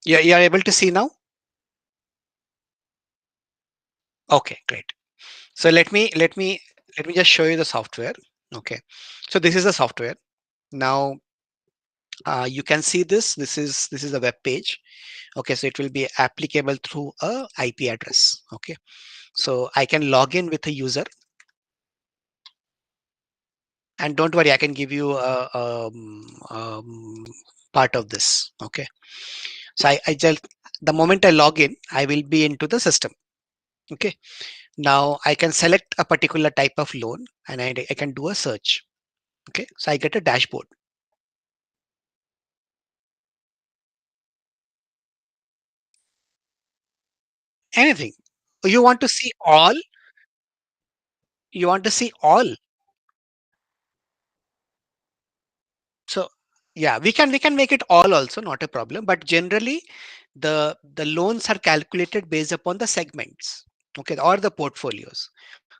You're able to see now? Okay, great. So let me just show you the software. Okay. So this is the software. Now you can see this. This is a web page. Okay, so it will be applicable through a IP address. Okay. So I can log in with a user, and don't worry, I can give you a, part of this. Okay. So I just the moment I log in, I will be into the system. Okay. Now I can select a particular type of loan and I can do a search. Okay. So I get a dashboard. Anything. You want to see all? You want to see all? So yeah, we can make it all also, not a problem. But generally, the loans are calculated based upon the segments, okay, or the portfolios.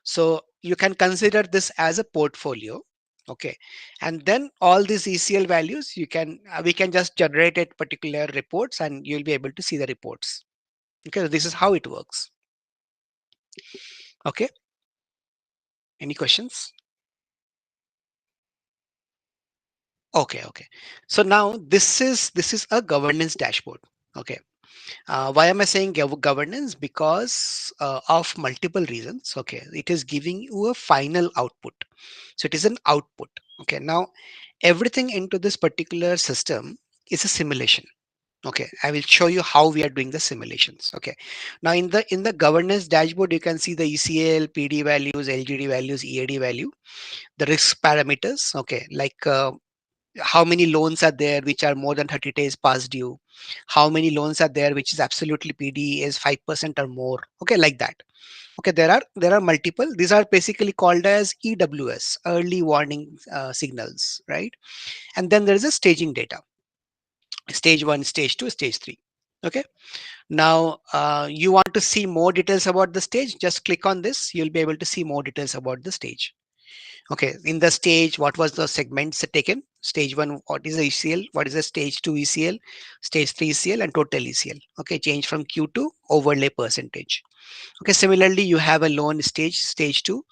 So you can consider this as a portfolio, okay, and then all these ECL values you can we can just generate it particular reports, and you'll be able to see the reports. Okay, so this is how it works. Okay, any questions? Okay, okay. So now this is a governance dashboard. Okay. Why am I saying governance? Because of multiple reasons. Okay, it is giving you a final output. So it is an output. Okay, now everything into this particular system is a simulation. Okay, I will show you how we are doing the simulations. Okay, now in the governance dashboard, you can see the ECL, PD values, LGD values, EAD value, the risk parameters. Okay, like how many loans are there which are more than 30 days past due, how many loans are there which is absolutely PD is 5% or more, okay, like that. Okay, there are multiple. These are basically called as EWS, early warning signals, right? And then there is a staging data, stage 1, stage 2, stage 3. Okay, now you want to see more details about the stage, just click on this, you'll be able to see more details about the stage. Okay, in the stage, what was the segments taken? Stage 1, what is the ECL? What is the stage 2 ECL? Stage 3 ECL and total ECL. Okay, change from Q to overlay percentage. Okay, similarly, you have a loan stage, stage 2,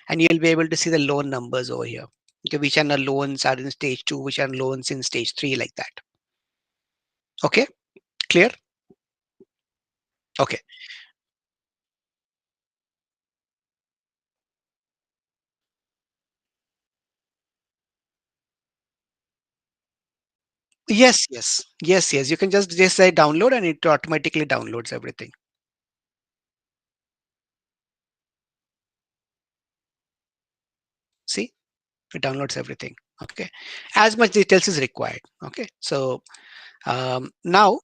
and you'll be able to see the loan numbers over here. Okay, which are the loans are in stage 2, which are loans in stage 3, like that. Okay, clear? Okay. Yes, yes, yes, yes. You can just say download and it automatically downloads everything. See? It downloads everything. Okay, as much details is required. Okay, so now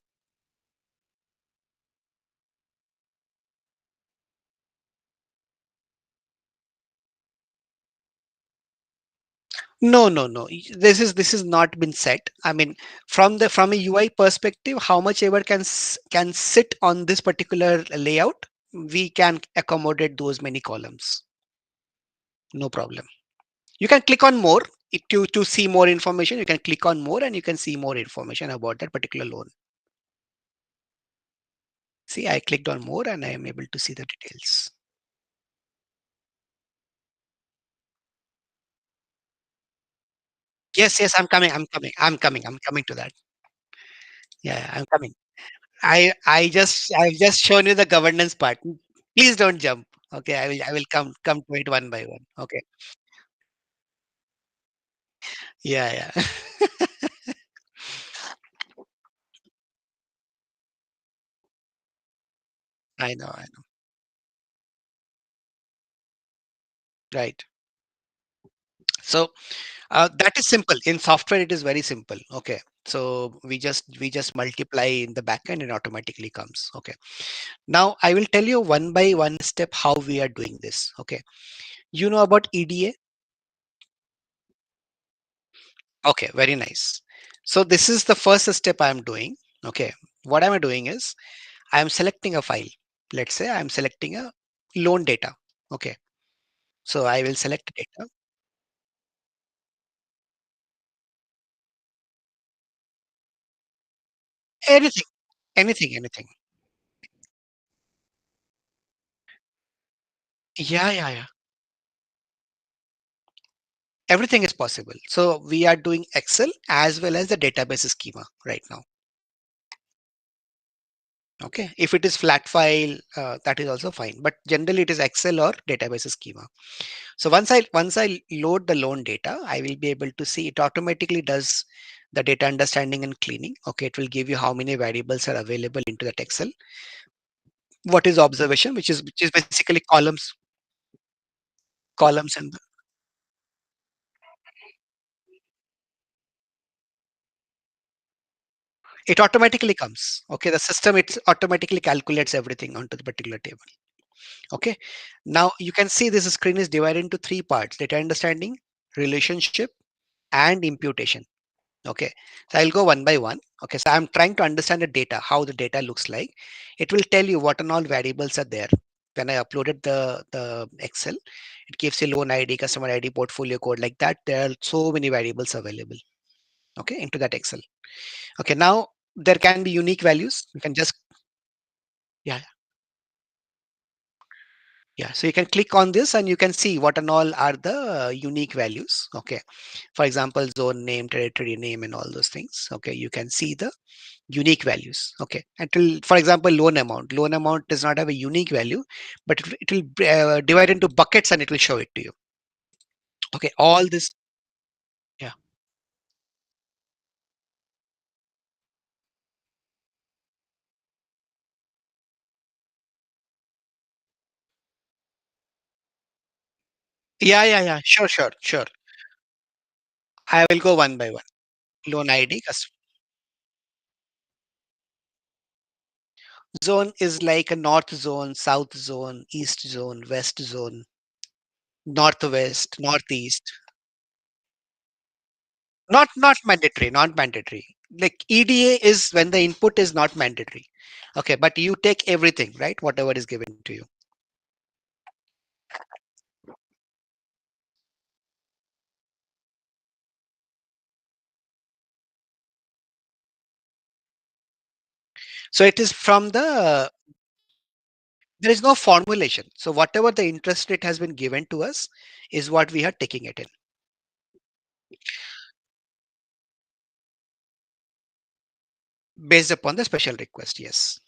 no, this is not been set. I mean, from a UI perspective, how much ever can sit on this particular layout, we can accommodate those many columns, no problem. You can click on more to see more information. You can click on more and you can see more information about that particular loan. See, I clicked on more and I am able to see the details. Yes, yes, I'm coming to that. Yeah, I'm coming. I've just shown you the governance part. Please don't jump. Okay, I will come to it one by one. Okay. Yeah, yeah. I know, I know. Right. So that is simple. In software, it is very simple. Okay. So we just multiply in the backend and automatically comes. Okay. Now I will tell you one by one step how we are doing this. Okay. You know about EDA? Okay, very nice. So this is the first step I am doing. Okay. What am I doing is I am selecting a file. Let's say I am selecting a loan data. Okay. So I will select data. Anything, anything. Yeah, yeah, yeah. Everything is possible. So we are doing Excel as well as the database schema right now. Okay. If it is flat file, that is also fine. But generally it is Excel or database schema. So once I load the loan data, I will be able to see it automatically does the data understanding and cleaning. Okay. It will give you how many variables are available into that Excel. What is observation, which is basically columns and it automatically comes. Okay. The system it automatically calculates everything onto the particular table. Okay. Now you can see this screen is divided into three parts: data understanding, relationship, and imputation. Okay. So I'll go one by one. Okay. So I'm trying to understand the data, how the data looks like. It will tell you what and all variables are there. When I uploaded the Excel, it gives you loan ID, customer ID, portfolio code like that. There are so many variables available. Okay. Into that Excel. Okay. Now there can be unique values. You can just, yeah, yeah. So you can click on this and you can see what and all are the unique values. Okay. For example, zone name, territory name, and all those things. Okay. You can see the unique values. Okay. Until, for example, loan amount does not have a unique value, but it will divide into buckets and it will show it to you. Okay. All this. Yeah. Yeah. Yeah. Yeah. Sure. Sure. Sure. I will go one by one. Loan ID. Zone is like a north zone, south zone, east zone, west zone, northwest, northeast. Not mandatory, not mandatory. Like EDA is when the input is not mandatory. Okay, but you take everything, right? Whatever is given to you. So it is from the there is no formulation. So whatever the interest rate has been given to us is what we are taking it in based upon the special request. Yes.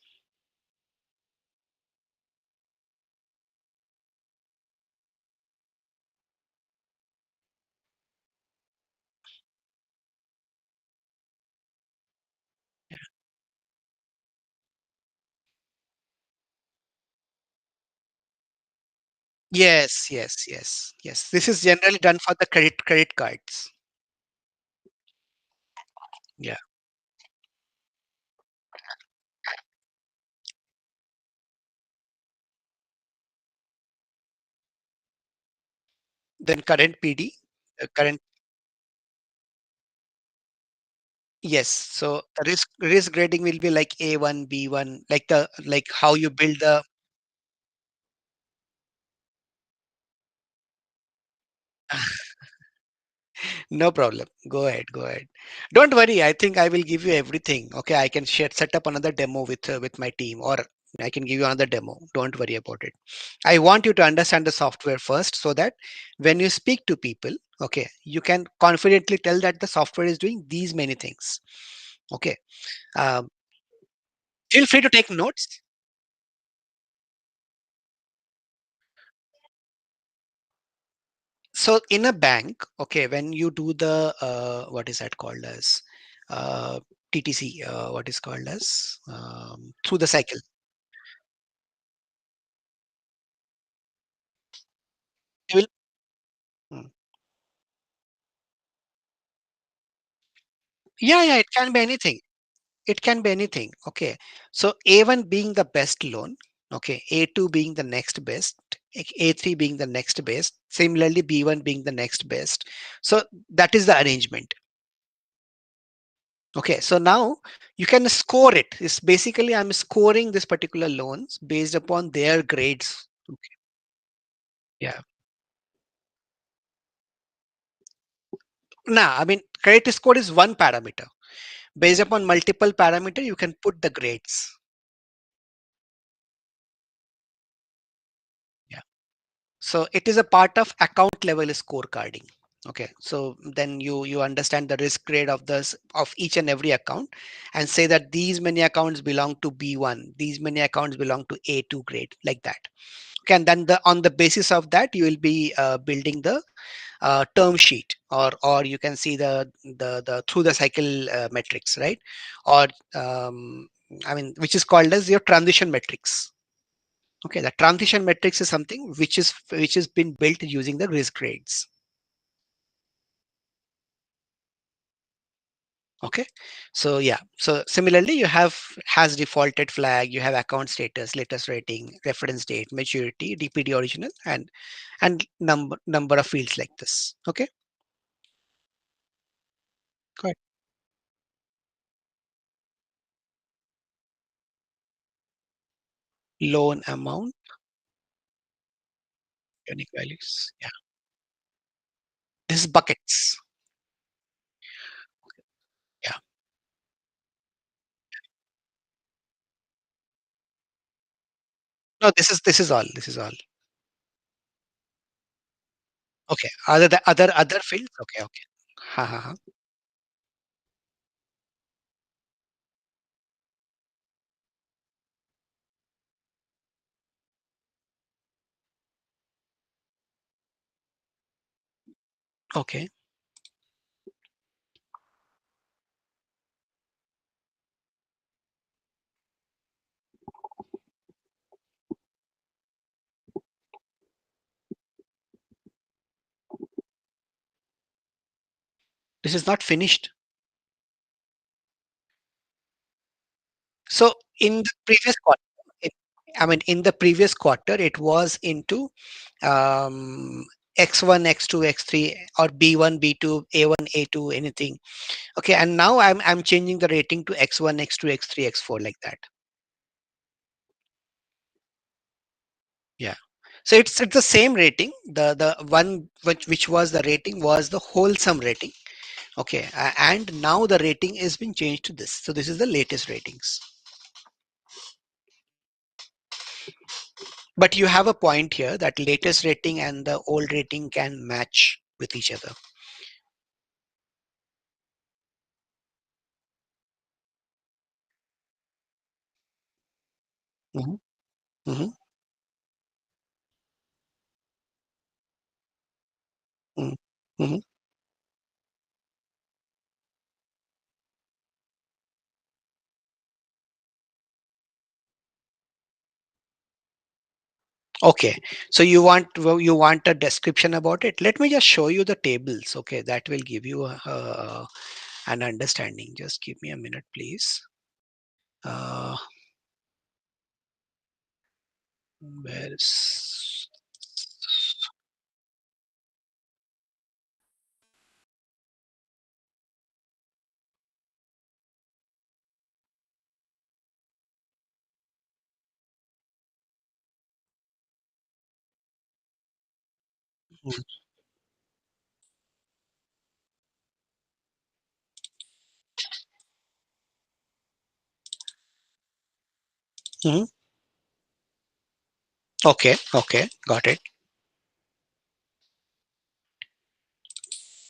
Yes, yes, yes, yes. This is generally done for the credit cards. Yeah. Then current PD, current. Yes. So the risk grading will be like A1, B1, like how you build the. No problem. Go ahead. Go ahead. Don't worry. I think I will give you everything. Okay. I can set up another demo with my team, or I can give you another demo. Don't worry about it. I want you to understand the software first so that when you speak to people, okay, you can confidently tell that the software is doing these many things. Okay. Um, Feel free to take notes. So in a bank, okay, when you do the what is that called as uh, TTC, what is called as through the cycle. You will, hmm. Yeah, yeah, it can be anything. It can be anything. Okay. So A1 being the best loan. Okay. A2 being the next best. A3 being the next best. Similarly, B1 being the next best. So that is the arrangement. Okay. So now you can score it. It's basically I'm scoring this particular loans based upon their grades. Okay. Yeah. Now, I mean, credit score is one parameter. Based upon multiple parameter, you can put the grades. Yeah. So it is a part of account level scorecarding. Okay, so then you understand the risk grade of this of each and every account, and say that these many accounts belong to B1, these many accounts belong to A2 grade, like that. Okay, and then on the basis of that, you will be building the term sheet, or you can see the through the cycle metrics, right? Or I mean, which is called as your transition metrics. Okay, the transition metrics is something which is been built using the risk grades. Okay, so yeah, so similarly you have has defaulted flag, you have account status, latest rating, reference date, maturity, DPD original, and number of fields like this. Okay, good. Loan amount, unique values. Yeah, this is buckets. Yeah, no, this is all. This is all. Okay, other fields. Okay, okay. Ha ha ha. Okay. This is not finished. So in the previous quarter, it, I mean, in the previous quarter, it was into um, X1, X2, X3, or B1, B2, A1, A2, anything. Okay, and now I'm changing the rating to X1, X2, X3, X4, like that. Yeah. So it's the same rating. The one which was the rating was the wholesome rating. Okay, and now the rating is been changed to this. So this is the latest ratings. But you have a point here that latest rating and the old rating can match with each other. Hmm. Hmm. Hmm. Hmm. Okay, so you want a description about it. Let me just show you the tables. Okay, that will give you an understanding. Just give me a minute, please. Uh, where is? Mhm. Okay, okay, got it.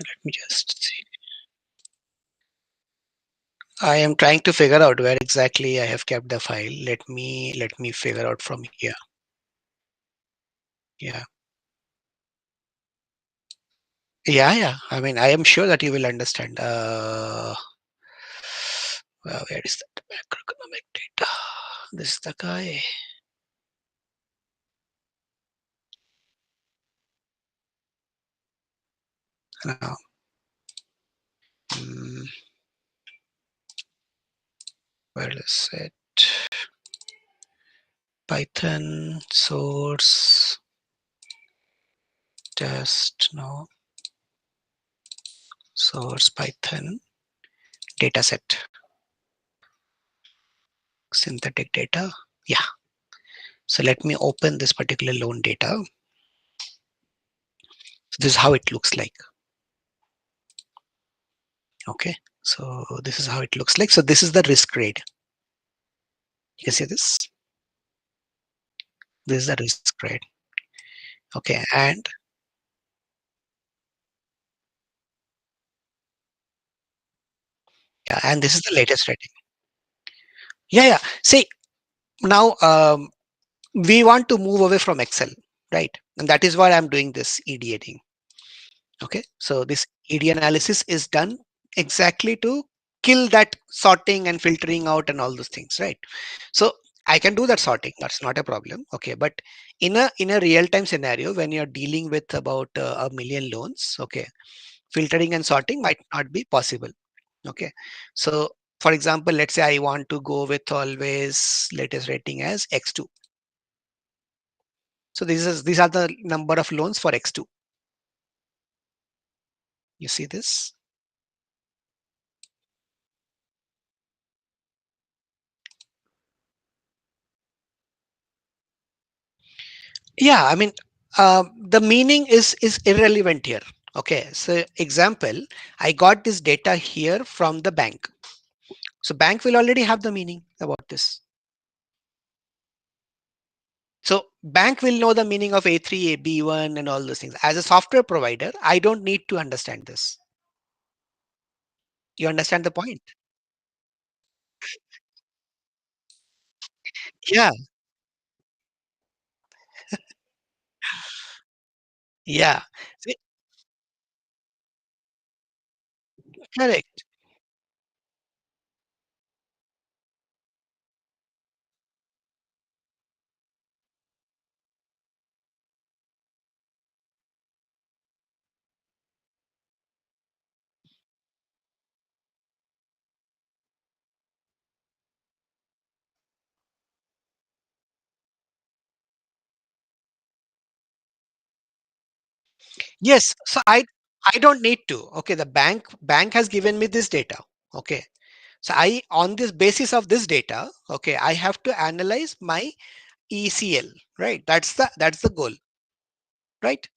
Let me just see. I am trying to figure out where exactly I have kept the file. Let me figure out from here. Yeah. Yeah, yeah. I mean, I am sure that you will understand. Where is that macroeconomic data? This is the guy. Now, mm, where is it? Python source test. No, source Python dataset. Synthetic data. Yeah. So let me open this particular loan data. So this is how it looks like. Okay. So this is how it looks like. So this is the risk grade. You can see this. This is the risk grade. Okay, and yeah, and this is the latest rating. Yeah, yeah. See, now we want to move away from Excel, right? And that is why I'm doing this EDAing. Okay, so this ED analysis is done exactly to kill that sorting and filtering out and all those things, right? So I can do that sorting. That's not a problem. Okay, but in a real time scenario, when you're dealing with about a million loans, okay, filtering and sorting might not be possible. Okay, so for example, let's say I want to go with always latest rating as X2. So these are the number of loans for X2. You see this? Yeah, I mean, the meaning is irrelevant here. Okay, so example, I got this data here from the bank. So bank will already have the meaning about this. So bank will know the meaning of A3, B1, and all those things. As a software provider, I don't need to understand this. You understand the point? Yeah, yeah. See, correct. Yes. So I don't need to. Okay, the bank has given me this data. Okay. So I on this basis of this data, okay, I have to analyze my ECL, right? That's the goal, right?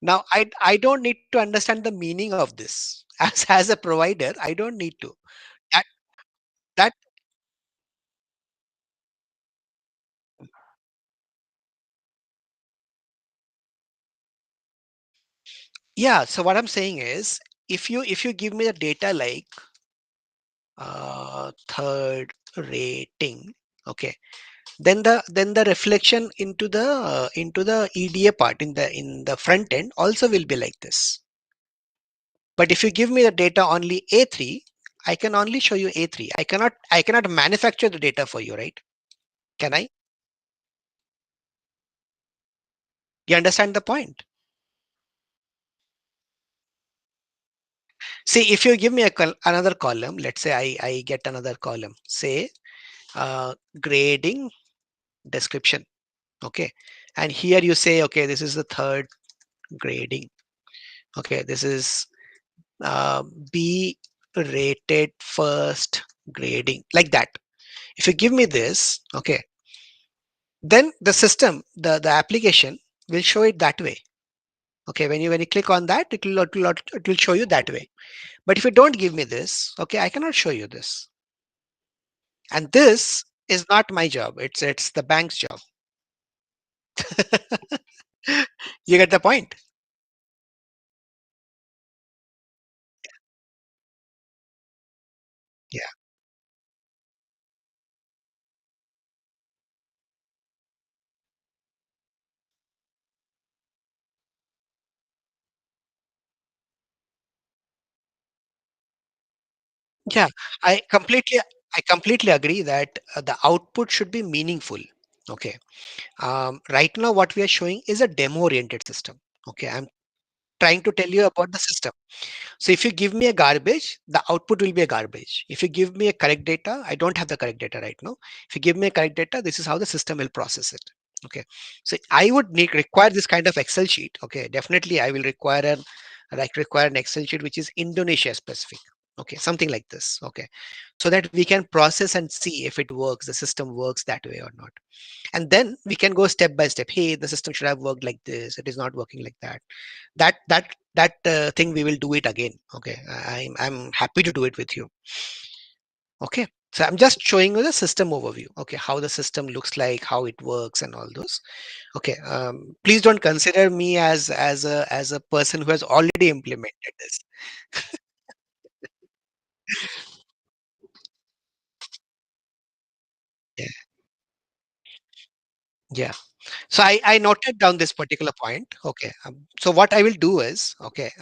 Now I don't need to understand the meaning of this. As a provider, I don't need to. That that yeah. So what I'm saying is, if you give me the data like third rating, okay, then the reflection into the EDA part in the front end also will be like this. But if you give me the data only A3, I can only show you A3. I cannot manufacture the data for you, right? Can I? You understand the point? See, if you give me another column, let's say I get another column, say grading description. Okay. And here you say, okay, this is the third grading. Okay. This is uh, B rated first grading, like that. If you give me this, okay, then the system, the application will show it that way. Okay, when you click on that, it will show you that way. But if you don't give me this, okay, I cannot show you this. And this is not my job. It's the bank's job. You get the point? Yeah. Yeah. I completely I completely agree that the output should be meaningful. Okay. Right now, what we are showing is a demo-oriented system. Okay. I'm trying to tell you about the system. So if you give me a garbage, the output will be a garbage. If you give me a correct data, I don't have the correct data right now. If you give me a correct data, this is how the system will process it. Okay. So I would require this kind of Excel sheet. Okay. Definitely, I will require an Excel sheet which is Indonesia specific. Okay, something like this. Okay, so that we can process and see if it works, the system works that way or not. And then we can go step by step. Hey, the system should have worked like this, it is not working like that. That thing we will do it again. Okay, I'm happy to do it with you. Okay, so I'm just showing you the system overview. Okay, how the system looks like, how it works, and all those. Okay, please don't consider me as a person who has already implemented this. Yeah, yeah. So I noted down this particular point. Okay. So what I will do is, okay,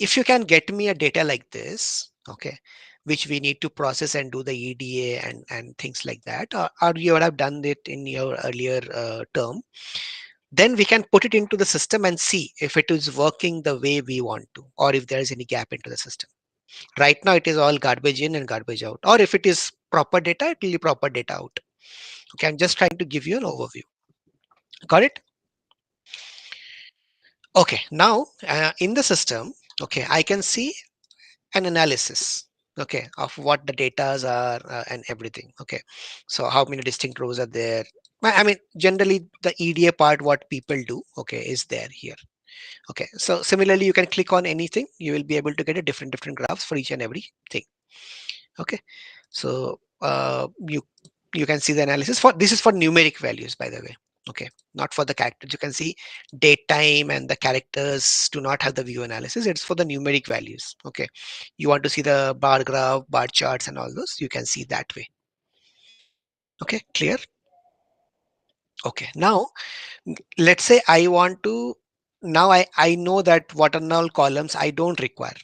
if you can get me a data like this, okay, which we need to process and do the EDA and things like that, or you would have done it in your earlier term, then we can put it into the system and see if it is working the way we want to, or if there is any gap into the system. Right now, it is all garbage in and garbage out, or if it is proper data, it will be proper data out. Okay, I'm just trying to give you an overview. Got it? Okay, now in the system, okay, I can see an analysis, okay, of what the datas are and everything. Okay, so how many distinct rows are there? I mean, generally the EDA part, what people do, okay, is there here. Okay, so similarly, you can click on anything, you will be able to get a different graphs for each and every thing. Okay, so you can see the analysis for this is for numeric values, by the way. Okay, not for the characters. You can see date time and the characters do not have the view analysis. It's for the numeric values. Okay, you want to see the bar graph, bar charts, and all those. You can see that way. Okay, clear. Okay, now let's say I want to. Now I know that what are all columns I don't require.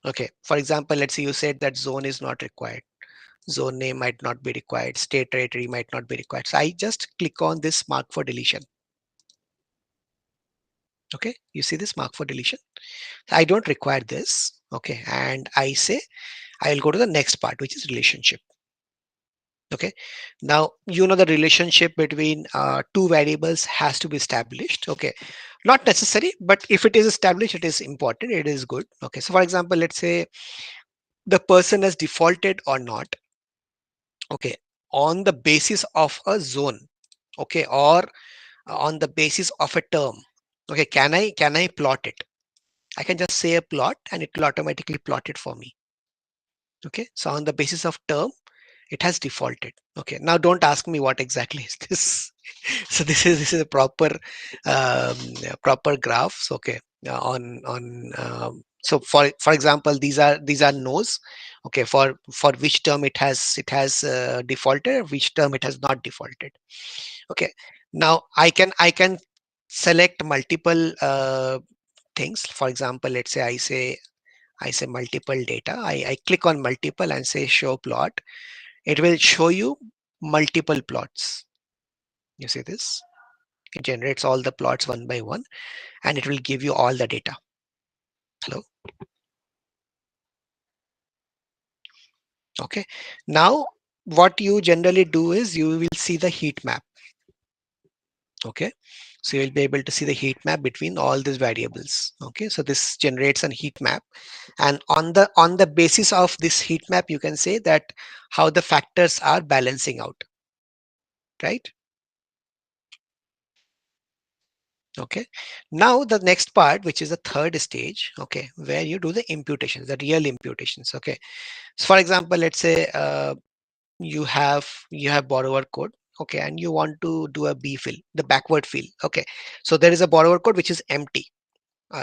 Okay, for example, let's say you said that zone is not required. Zone name might not be required, state territory might not be required. So I just click on this mark for deletion. Okay, you see this mark for deletion. I don't require this. Okay, and I say I'll go to the next part, which is relationship. Okay, now you know the relationship between two variables has to be established. Okay, not necessary, but if it is established, it is important, it is good. Okay, so for example, let's say the person has defaulted or not. Okay, on the basis of a zone. Okay, or on the basis of a term. Okay, can I plot it? I can just say a plot and it will automatically plot it for me. Okay, so on the basis of term, it has defaulted. Okay, now don't ask me what exactly is this. So this is a proper graphs. Okay, so for example, these are no's. Okay, for which term it has defaulted, which term it has not defaulted. Okay, now I can select multiple things. For example, let's say I say multiple data. I click on multiple and say show plot. It will show you multiple plots. You see this? It generates all the plots one by one and it will give you all the data. Hello. Okay. Now what you generally do is you will see the heat map. Okay, so you'll be able to see the heat map between all these variables. Okay, so this generates an heat map, and on the basis of this heat map you can say that how the factors are balancing out, right? Okay, now the next part, which is the third stage, okay, where you do the imputations, the real imputations. Okay, so for example, let's say you have borrower code. Okay, and you want to do a b fill, the backward fill. Okay, so there is a borrower code which is empty.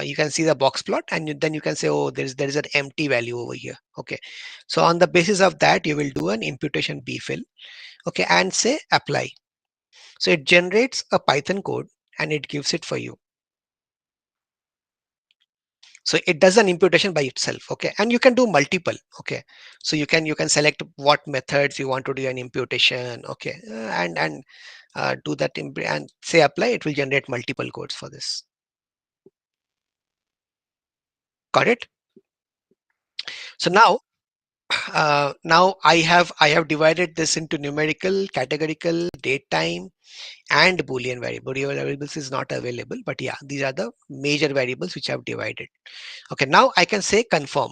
You can see the box plot and then you can say, oh, there is an empty value over here. Okay, so on the basis of that you will do an imputation b fill. Okay, and say apply. So it generates a Python code and it gives it for you. So it does an imputation by itself. Okay, and you can do multiple. Okay, so you can select what methods you want to do an imputation. Okay, and do that and say apply. It will generate multiple codes for this. Got it? So now I have divided this into numerical, categorical, date time, and Boolean variable. Boolean variables is not available, but yeah, these are the major variables which I've divided. Okay, now I can say confirm.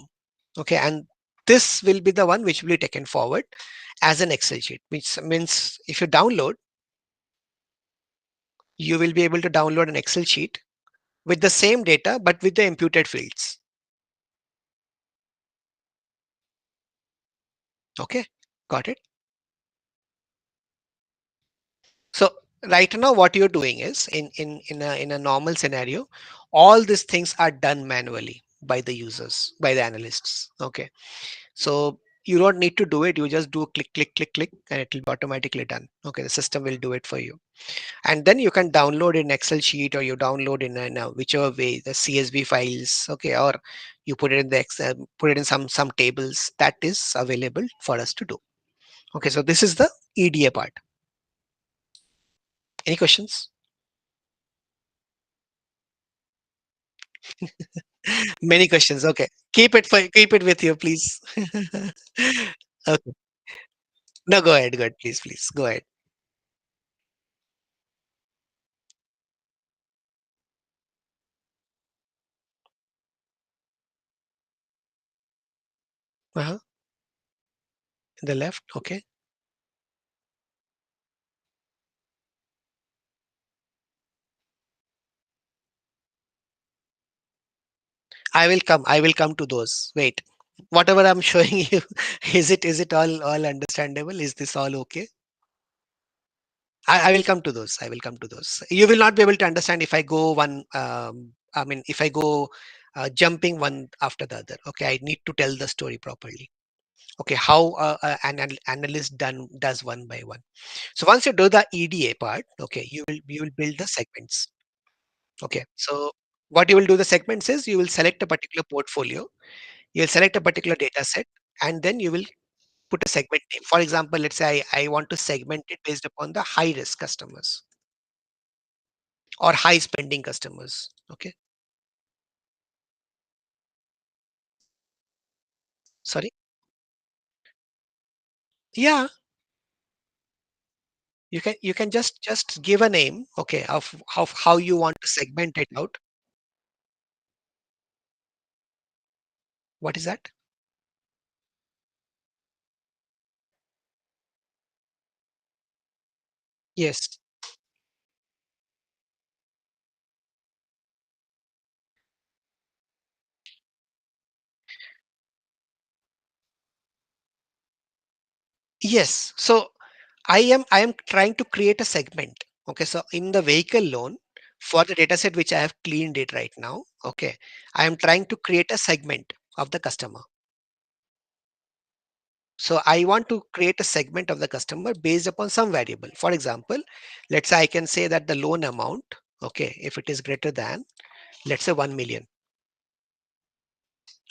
Okay, and this will be the one which will be taken forward as an Excel sheet, which means if you download, you will be able to download an Excel sheet with the same data but with the imputed fields. Okay, got it. So right now what you're doing is in a normal scenario, all these things are done manually by the users, by the analysts. Okay, so you don't need to do it. You just do click, click, click, click, and it will be automatically done. Okay, the system will do it for you. And then you can download in Excel sheet, or you download in a whichever way, the CSV files. Okay, or you put it in the Excel, put it in some tables. That is available for us to do. Okay, so this is the EDA part. Any questions? Many questions. Okay. Keep it with you, please. Okay. No, go ahead. Go ahead. Please, please. Go ahead. Uh-huh. In the left. Okay. I will come. I will come to those. Wait. Whatever I'm showing you, is it all understandable? Is this all okay? I will come to those. I will come to those. You will not be able to understand if I go one. I mean, if I go jumping one after the other. Okay. I need to tell the story properly. Okay, how an analyst does one by one. So once you do the EDA part, okay, you will build the segments. Okay, so what you will do the segments is you will select a particular portfolio, you will select a particular data set, and then you will put a segment name. For example, let's say I want to segment it based upon the high risk customers or high spending customers. Okay, sorry. Yeah, you can just give a name, okay, of how you want to segment it out. What is that? Yes. Yes. So I am trying to create a segment. Okay. So in the vehicle loan for the data set which I have cleaned it right now. Okay. I am trying to create a segment of the customer. So I want to create a segment of the customer based upon some variable. For example, let's say I can say that the loan amount, okay, if it is greater than, let's say 1 million.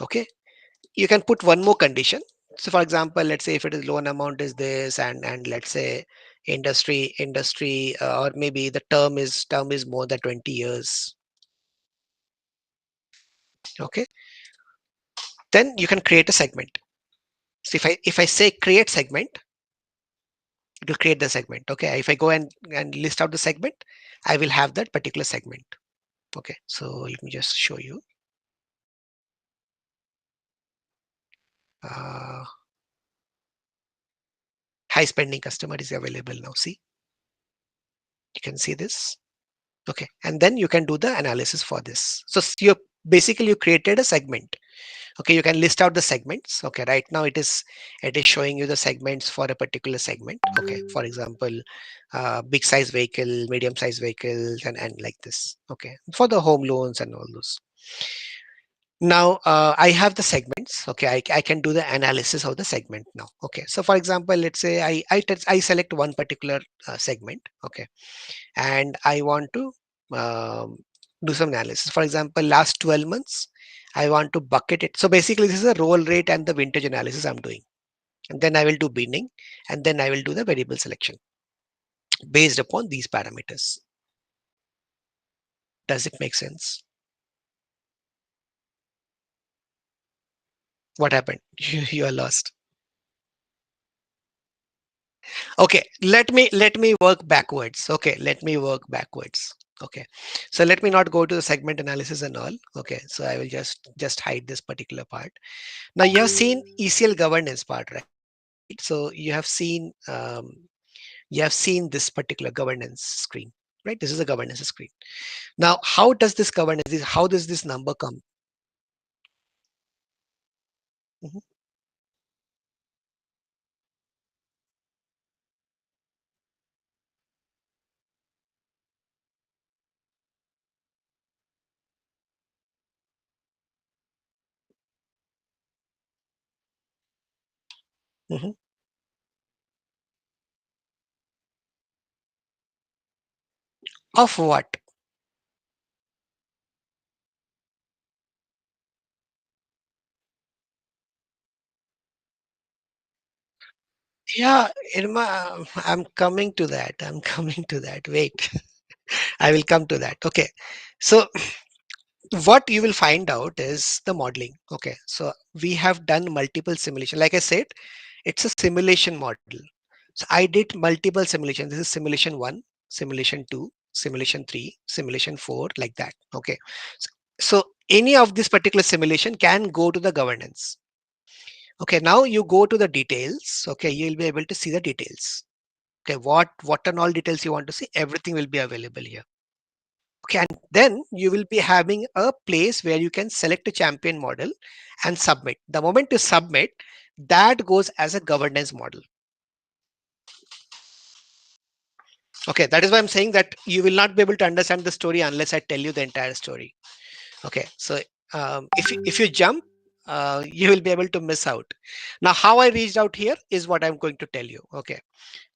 Okay. You can put one more condition. So for example, let's say if it is loan amount is this, and let's say industry or maybe the term is more than 20 years. Okay, then you can create a segment. So if I say create segment, it will create the segment. Okay, if I go and list out the segment, I will have that particular segment. Okay, so let me just show you. uh, High spending customer is available now. See, you can see this. Okay, and then you can do the analysis for this. So you basically you created a segment. Okay, you can list out the segments. Okay, right now it is showing you the segments for a particular segment. Okay, for example, big size vehicle, medium size vehicles, and like this. Okay, for the home loans and all those. Now I have the segments. Okay, I can do the analysis of the segment now. Okay, so for example, let's say I select one particular segment. Okay, and I want to um, do some analysis. For example, last 12 months, I want to bucket it. So basically, this is a roll rate and the vintage analysis I'm doing. And then I will do binning, and then I will do the variable selection based upon these parameters. Does it make sense? What happened? You are lost. Okay, let me work backwards. Okay, let me work backwards. Okay, so let me not go to the segment analysis and all. Okay, so I will just hide this particular part. Now you have seen ECL governance part, right? So you have seen this particular governance screen, right? This is a governance screen. Now, how does this governance? How does this number come? Mhm, mhm. Of what? Yeah, Irma, I'm coming to that. I'm coming to that. Wait, I will come to that. Okay, so what you will find out is the modeling. Okay, so we have done multiple simulation. Like I said, it's a simulation model. So I did multiple simulations. This is simulation one, simulation two, simulation three, simulation four, like that. Okay, so, so any of this particular simulation can go to the governance. Okay, now you go to the details. Okay, you'll be able to see the details. Okay, what and all details you want to see, everything will be available here. Okay, and then you will be having a place where you can select a champion model and submit. The moment you submit, that goes as a governance model. Okay, that is why I'm saying that you will not be able to understand the story unless I tell you the entire story. Okay, so if you jump, you will be able to miss out. Now, how I reached out here is what I'm going to tell you. Okay,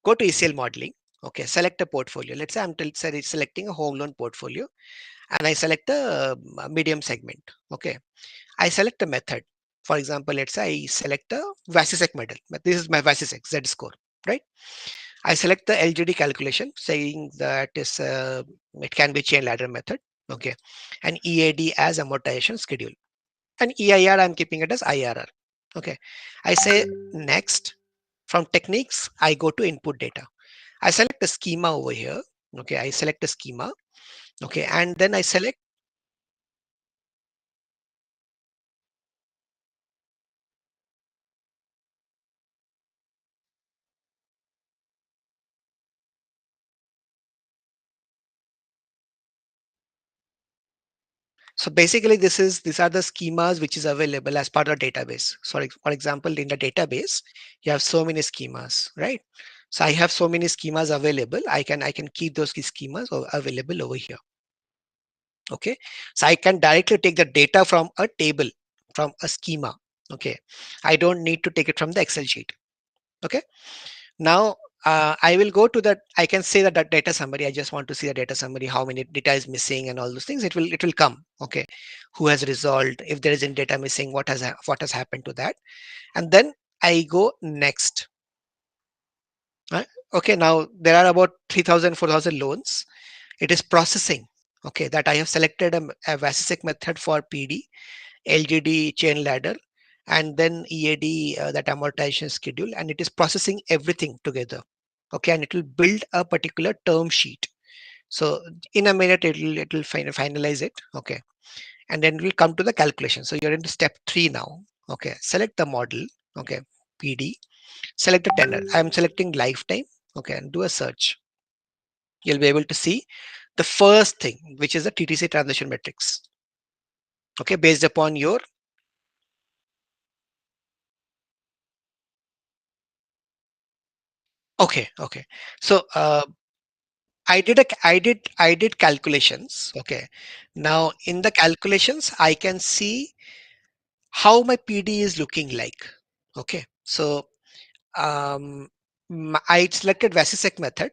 go to ECL modeling. Okay, select a portfolio. Let's say selecting a home loan portfolio, and I select the medium segment. Okay, I select a method. For example, let's say I select a VASISEC model. But this is my VASISEC Z score, right? I select the LGD calculation, saying that is it can be chain ladder method. Okay, and EAD as amortization schedule, and EIR I'm keeping it as IRR. Okay, I say next. From techniques, I go to input data. I select a schema over here. Okay, I select a schema. Okay, and then I select. So basically, these are the schemas which is available as part of the database. So for example, in the database, you have so many schemas, right? So I have so many schemas available. I can keep those schemas available over here. Okay. So I can directly take the data from a table, from a schema. Okay. I don't need to take it from the Excel sheet. Okay. Now I will go to that. I can say that data summary. I just want to see the data summary, how many data is missing and all those things. It will come. Okay, who has resolved? If there is any data missing, what has happened to that? And then I go next. Right? Okay, now there are about 3,000, 4,000 loans. It is processing. Okay, that I have selected a VASISEC method for PD, LGD chain ladder, and then EAD, that amortization schedule, and it is processing everything together. Okay, and it will build a particular term sheet. So in a minute, it will finalize it. Okay, and then we'll come to the calculation. So you're into step three now. Okay, select the model. Okay, PD, select the tenor. I'm selecting lifetime. Okay, and do a search. You'll be able to see the first thing, which is the TTC transition metrics. Okay, based upon your. Okay, okay. So I did calculations. Okay. Now in the calculations, I can see how my PD is looking like. Okay. So I selected VASISEC method.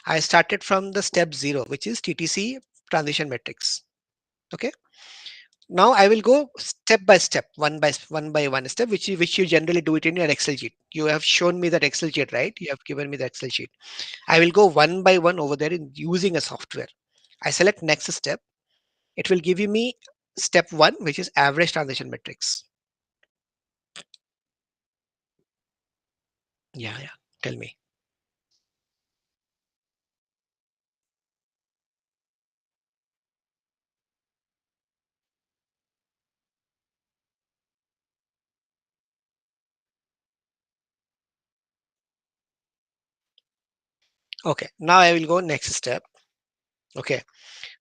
I started from the step zero, which is TTC transition metrics. Okay. Now I will go step by step, one by one step, which you generally do it in your Excel sheet. You have shown me that Excel sheet, right? You have given me the Excel sheet. I will go one by one over there in using a software. I select next step. It will give you me step one, which is average transaction metrics. Yeah, yeah. Tell me. Okay, now I will go next step. Okay,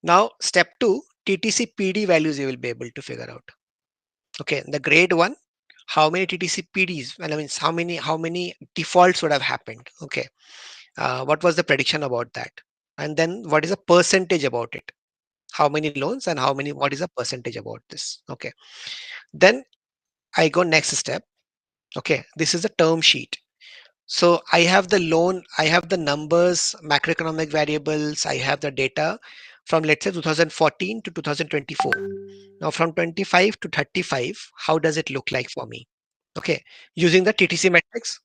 now step 2, TTC PD values you will be able to figure out. Okay, the grade 1, how many TTC PDs, well, I mean how many defaults would have happened. Okay, what was the prediction about that? And then what is the percentage about it? How many loans and how many, what is the percentage about this? Okay, then I go next step. Okay, this is the term sheet. So I have the loan, I have the numbers, macroeconomic variables, I have the data from, let's say, 2014 to 2024. Now from 25 to 35, how does it look like for me? Okay, using the TTC metrics.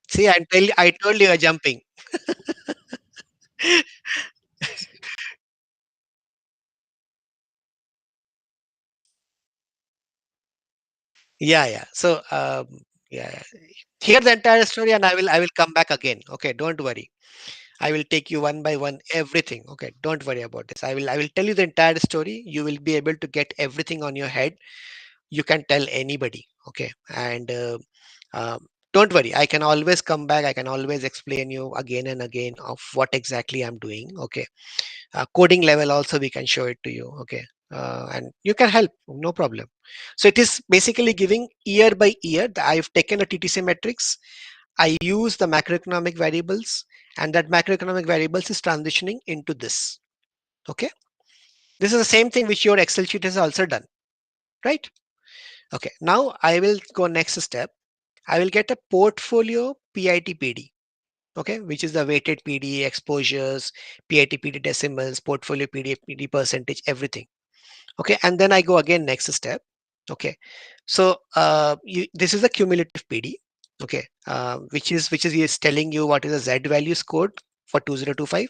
See, I told you you're jumping. Yeah, yeah. So, yeah, yeah. Hear the entire story, and I will come back again. Okay, don't worry. I will take you one by one, everything. Okay, don't worry about this. I will tell you the entire story. You will be able to get everything on your head. You can tell anybody. Okay, and don't worry. I can always come back. I can always explain you again and again of what exactly I'm doing. Okay, coding level also we can show it to you. Okay, and you can help, no problem. So it is basically giving year by year. I've taken a TTC metrics, I use the macroeconomic variables, and that macroeconomic variables is transitioning into this. Okay, this is the same thing which your Excel sheet has also done, right? Okay, now I will go next step. I will get a portfolio PIT/PD. Okay, which is the weighted PD, exposures, PIT/PD decimals, portfolio PD percentage, everything. Okay, and then I go again next step. Okay, so this is the cumulative PD. Okay, which is telling you what is the Z value scored for 2025,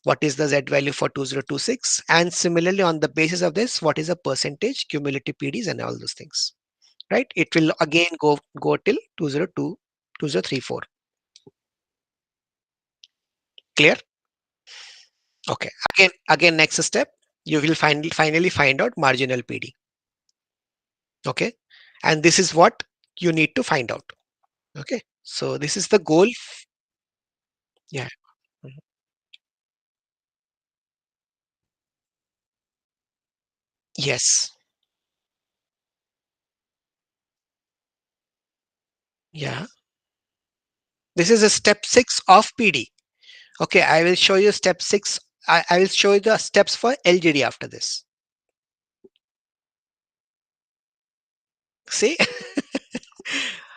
what is the Z value for 2026, and similarly on the basis of this, what is the percentage cumulative PDs and all those things. Right? It will again go till 202 2034. Clear? Okay. Again next step, you will finally find out marginal PD. Okay, and this is what you need to find out. Okay, so this is the goal. Yeah. Mhm. Yes. Yeah, this is a step 6 of PD. Okay, I will show you step 6. I will show you the steps for LGD after this. See,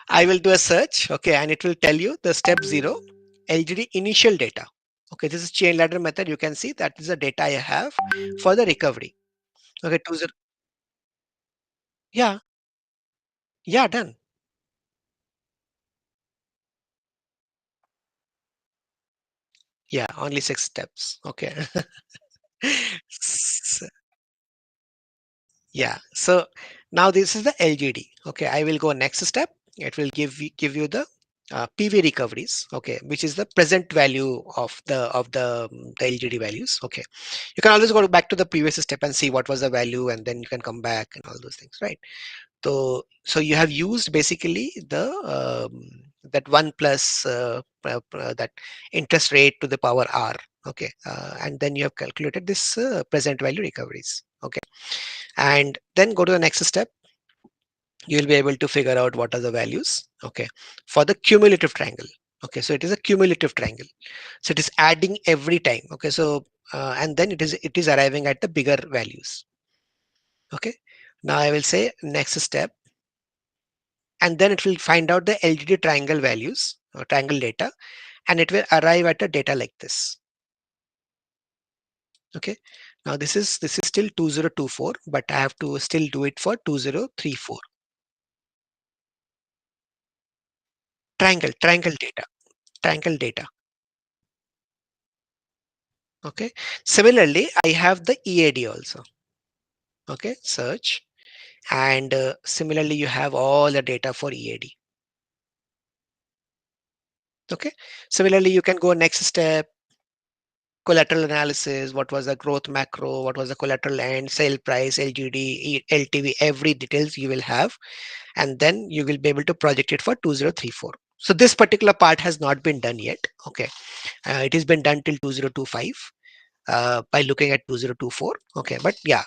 I will do a search. Okay, and it will tell you the step 0 LGD initial data. Okay, this is chain ladder method. You can see that is the data I have for the recovery. Okay, 20. Yeah, yeah, done. Yeah, only 6 steps. Okay. S- Yeah. So now this is the LGD. Okay, I will go next step. It will give you the PV recoveries. Okay, which is the present value of the LGD values. Okay, you can always go back to the previous step and see what was the value, and then you can come back and all those things, right? So you have used basically the that 1 plus that interest rate to the power r. Okay, and then you have calculated this present value recoveries. Okay, and then go to the next step. You will be able to figure out what are the values. Okay, for the cumulative triangle. Okay, so it is a cumulative triangle. So it is adding every time. Okay, so and then it is arriving at the bigger values. Okay, now I will say next step, and then it will find out the LGD triangle values or triangle data, and it will arrive at a data like this. Okay, now this is still 2024, but I have to still do it for 2034. Triangle data, triangle data. Okay, similarly I have the EAD also. Okay, search, and similarly you have all the data for EAD. Okay, similarly you can go next step. collateral analysis, what was the growth macro, what was the collateral end, sale price, LGD, LTV, every details you will have, and then you will be able to project it for 2034. So this particular part has not been done yet. Okay, it has been done till 2025 by looking at 2024. Okay, but yeah,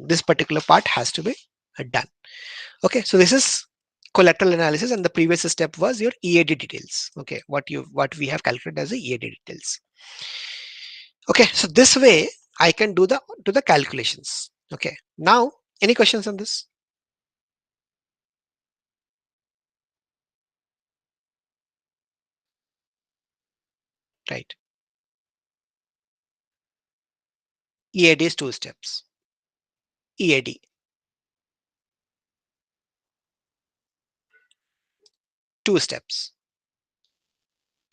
this particular part has to be done. Okay, so this is collateral analysis, and the previous step was your EAD details. Okay, what we have calculated as the EAD details. Okay, so this way I can do the calculations. Okay, now any questions on this? Right. EAD is two steps. EAD, two steps.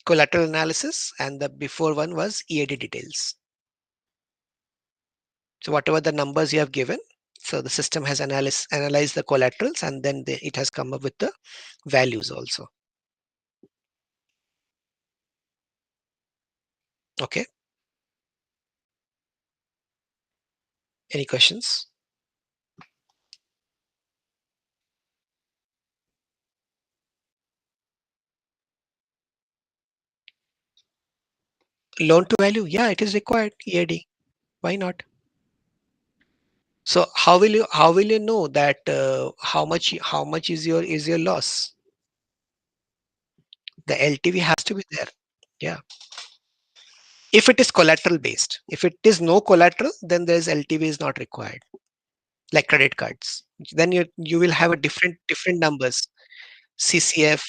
Collateral analysis, and the before one was EAD details. So whatever the numbers you have given, so the system has analyzed the collaterals, and then it has come up with the values also. Okay, any questions? Loan to value, yeah, it is required EAD. Why not? So how will you know that how much is your loss? The LTV has to be there. Yeah. If it is collateral based, if it is no collateral, then there's LTV is not required. Like credit cards, then you will have a different numbers. CCF,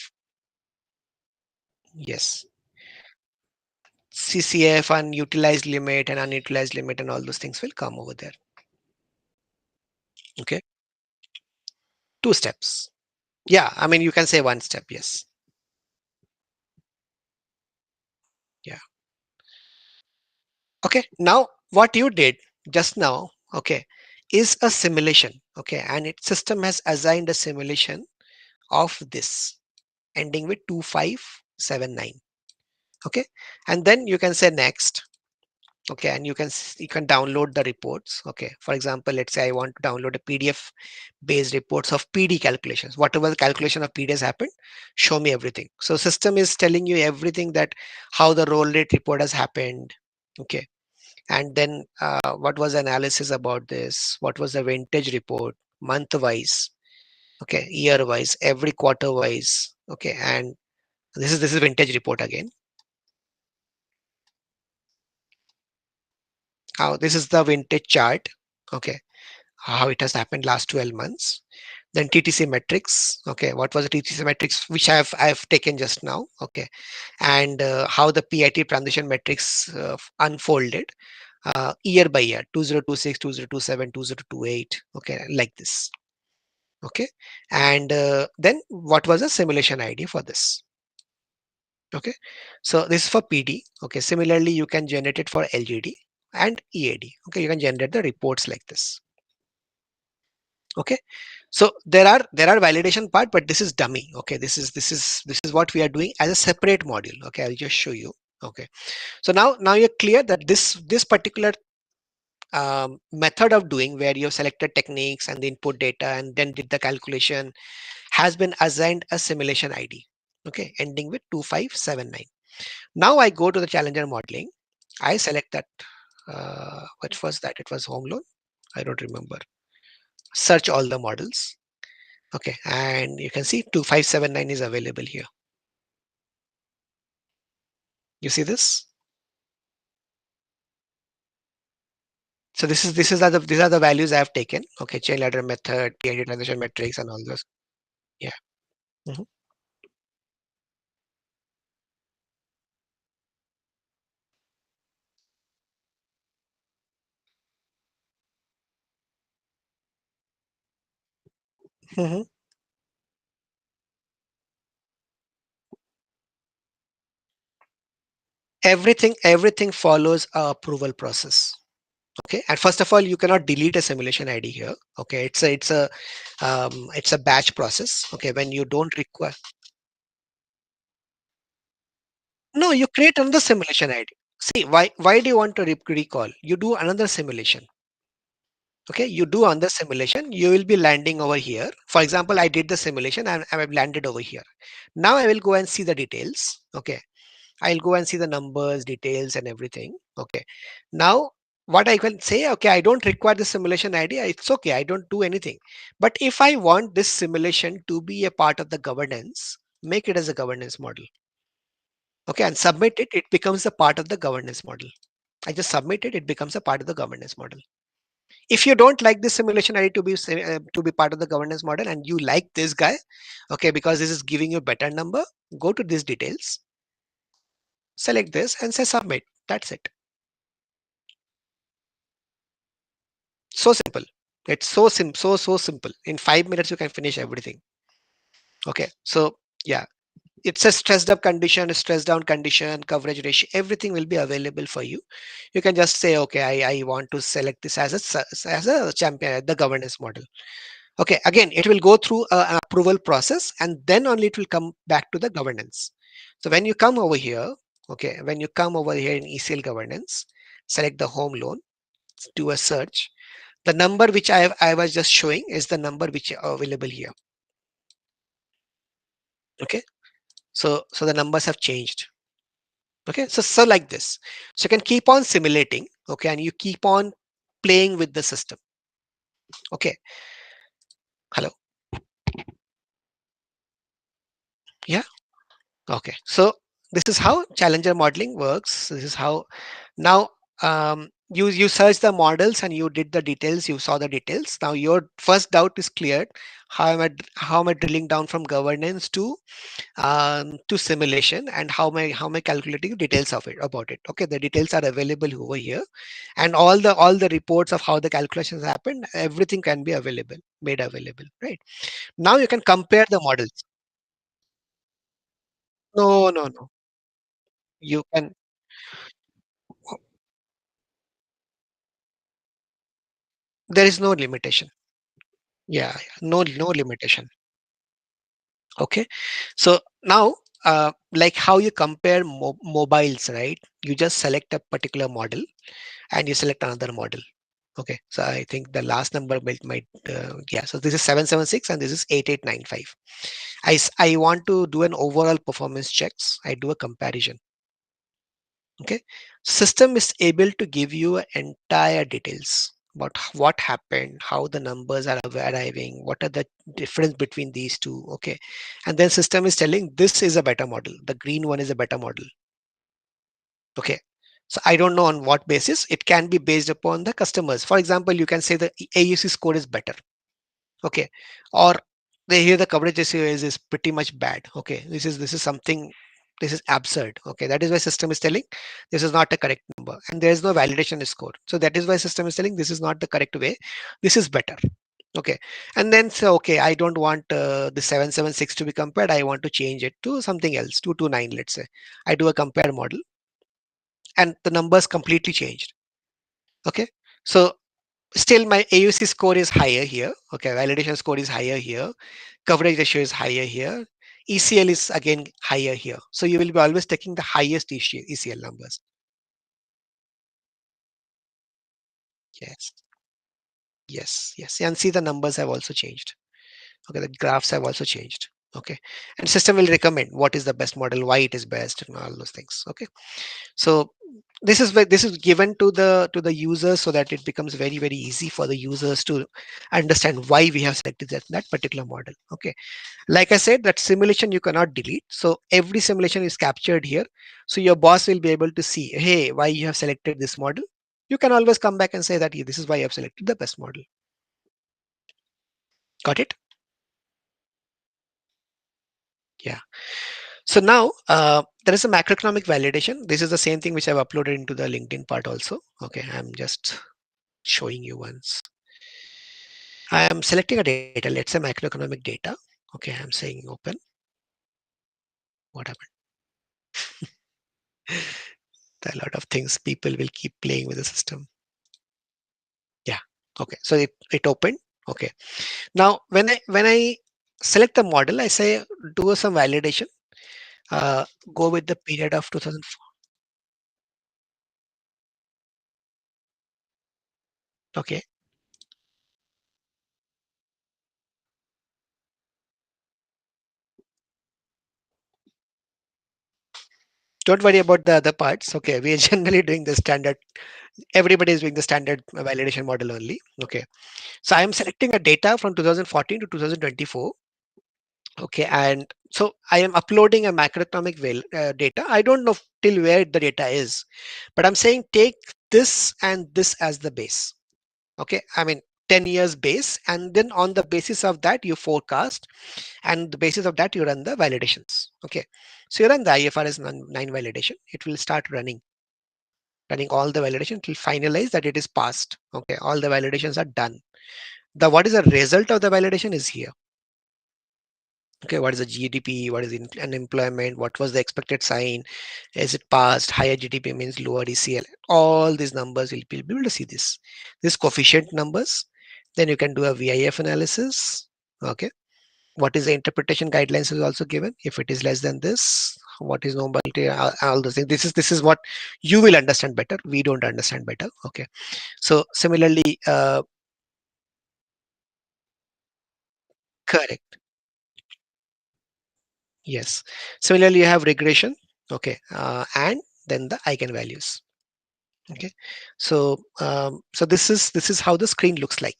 yes, CCF, unutilized limit and unutilized limit and all those things will come over there. Okay, two steps. Yeah, I mean you can say one step. Yes. Yeah. Okay, now what you did just now, okay, is a simulation. Okay, and its system has assigned a simulation of this ending with 2579. Okay, and then you can say next. Okay, and you can download the reports. Okay, for example, let's say I want to download a PDF based reports of PD calculations. Whatever the calculation of PD has happened, show me everything. So system is telling you everything, that how the roll rate report has happened. Okay, and then what was the analysis about this, what was the vintage report, month wise, okay, year wise, every quarter wise. Okay, and this is vintage report again. How this is the vintage chart. Okay, how it has happened last 12 months. Then TTC metrics. Okay, what was the TTC metrics which I've taken just now. Okay, and how the PIT transition metrics unfolded year by year, 2026, 2027, 2028. Okay, like this. Okay, and then what was the simulation ID for this? Okay, so this is for PD. Okay, similarly you can generate it for LGD and EAD. Okay, you can generate the reports like this. Okay, so there are validation part, but this is dummy. Okay, this is what we are doing as a separate module. Okay, I'll just show you. Okay, so now you're clear that this particular method of doing, where you have selected techniques and the input data and then did the calculation, has been assigned a simulation ID. Okay, ending with 2579. Now I go to the challenger modeling. I select that. Which was that? It was home loan. I don't remember. Search all the models. Okay, and you can see 2579 is available here. You see this? So this is these are the values I have taken. Okay, chain ladder method, PID transition metrics, and all those. Yeah. Mhm. Mhm. Everything follows a approval process. Okay, and first of all, you cannot delete a simulation ID here. Okay, it's a batch process. Okay, when you don't require, no, you create another simulation ID. See, why do you want to recall? You do another simulation. Okay, you do on the simulation, you will be landing over here. For example, I did the simulation and I've landed over here. Now I will go and see the details. Okay, I'll go and see the numbers, details, and everything. Okay, now what I can say, okay, I don't require the simulation ID. It's okay, I don't do anything. But if I want this simulation to be a part of the governance, make it as a governance model. Okay, and submit it. It becomes a part of the governance model. I just submit it. It becomes a part of the governance model. If you don't like this simulation ID to be part of the governance model and you like this guy, okay, because this is giving you better number, go to these details, select this and say submit. That's it. So simple. It's so simple. In 5 minutes you can finish everything. Okay, so yeah, it's a stressed up condition, a stressed down condition, coverage ratio, everything will be available for you. You can just say, okay, I want to select this as a champion, the governance model. Okay, again, it will go through an approval process and then only it will come back to the governance. So when you come over here, okay, when you come over here in ECL governance, select the home loan, do a search. The number which I was just showing is the number which are available here. Okay, so the numbers have changed. Okay, so like this. So you can keep on simulating, okay, and you keep on playing with the system. Okay, hello. Yeah. Okay, so this is how Challenger modeling works. This is how now you search the models and you did the details. You saw the details. Now your first doubt is cleared. How am I drilling down from governance to simulation, and how am I calculating details of it about it? Okay, the details are available over here, and all the reports of how the calculations happened. Everything can be made available. Right now, you can compare the models. No, no, no. You can. There is no limitation. Yeah, yeah, no limitation. Okay, so now like how you compare mobiles, right? You just select a particular model and you select another model. Okay, so I think the last number might yeah. So this is 776 and this is 8895. I want to do an overall performance checks. I do a comparison. Okay, system is able to give you entire details about what happened, how the numbers are arriving, what are the difference between these two. Okay, and then system is telling this is a better model, the green one is a better model. Okay, so I don't know on what basis. It can be based upon the customers. For example, you can say the AUC score is better. Okay, or they hear the coverage ratio is pretty much bad. Okay, this is something, this is absurd. Okay, that is why system is telling this is not a correct number and there is no validation score. So that is why system is telling this is not the correct way, this is better. Okay, and then so okay, I don't want the 776 to be compared, I want to change it to something else, 229, let's say. I do a compare model and the numbers completely changed. Okay, so still my AUC score is higher here. Okay, validation score is higher here. Coverage ratio is higher here. ECL is again higher here. So you will be always taking the highest ECL numbers. Yes, yes, yes. And see the numbers have also changed. Okay, the graphs have also changed. Okay, and system will recommend what is the best model, why it is best, and all those things. Okay, so this is where this is given to the users so that it becomes very easy for the users to understand why we have selected that particular model. Okay, like I said, that simulation you cannot delete, so every simulation is captured here, so your boss will be able to see, hey, why you have selected this model. You can always come back and say that, "Yeah, this is why you have selected the best model." Got it? Yeah. So now there is a macroeconomic validation. This is the same thing which I've uploaded into the LinkedIn part also. Okay, I'm just showing you once. I am selecting a data, let's say macroeconomic data. Okay, I'm saying open. What happened? There are a lot of things, people will keep playing with the system. Yeah. Okay, so it opened. Okay, now when I select the model, I say do some validation. Go with the period of 2004. Okay. Don't worry about the other parts. Okay. We are generally doing the standard. Everybody is doing the standard validation model only. Okay. So I am selecting a data from 2014 to 2024. Okay. And so I am uploading a macroeconomic data. I don't know till where the data is, but I'm saying take this and this as the base. Okay. I mean, 10 years base. And then on the basis of that, you forecast, and the basis of that you run the validations. Okay, so you run the IFRS 9 validation. It will start running all the validation. It will finalize that it is passed. Okay, all the validations are done. The what is the result of the validation is here. Okay, what is the GDP, what is the unemployment, what was the expected sign, is it passed, higher GDP means lower ECL. All these numbers you'll be able to see this coefficient numbers. Then you can do a VIF analysis. Okay, what is the interpretation guidelines is also given. If it is less than this, what is normality, all those things. This is what you will understand better. We don't understand better. Okay, so similarly, correct. Yes, similarly you have regression. Okay, and then the eigenvalues. Okay, so so this is how the screen looks like.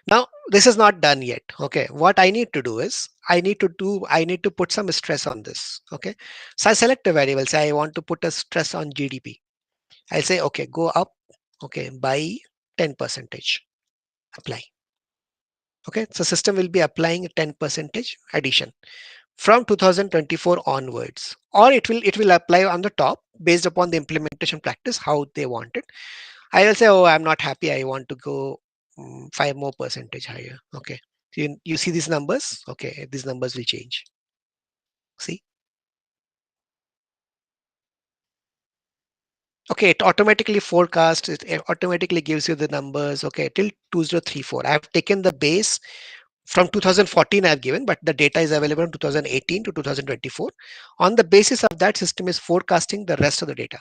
Now this is not done yet. Okay, what I need to do is I need to put some stress on this. Okay, so I select a variable. Say I want to put a stress on GDP. I'll say okay, go up. Okay, by 10 percentage. Apply. Okay, so system will be applying a 10 percentage addition from 2024 onwards, or it will apply on the top based upon the implementation practice how they want it. I will say, oh, I'm not happy. I want to go 5 more percentage higher. Okay. You see these numbers? Okay. These numbers will change. See? Okay. It automatically forecasts. It automatically gives you the numbers. Okay. Till 2034. I have taken the base from 2014 I have given, but the data is available from 2018 to 2024. On the basis of that, system is forecasting the rest of the data.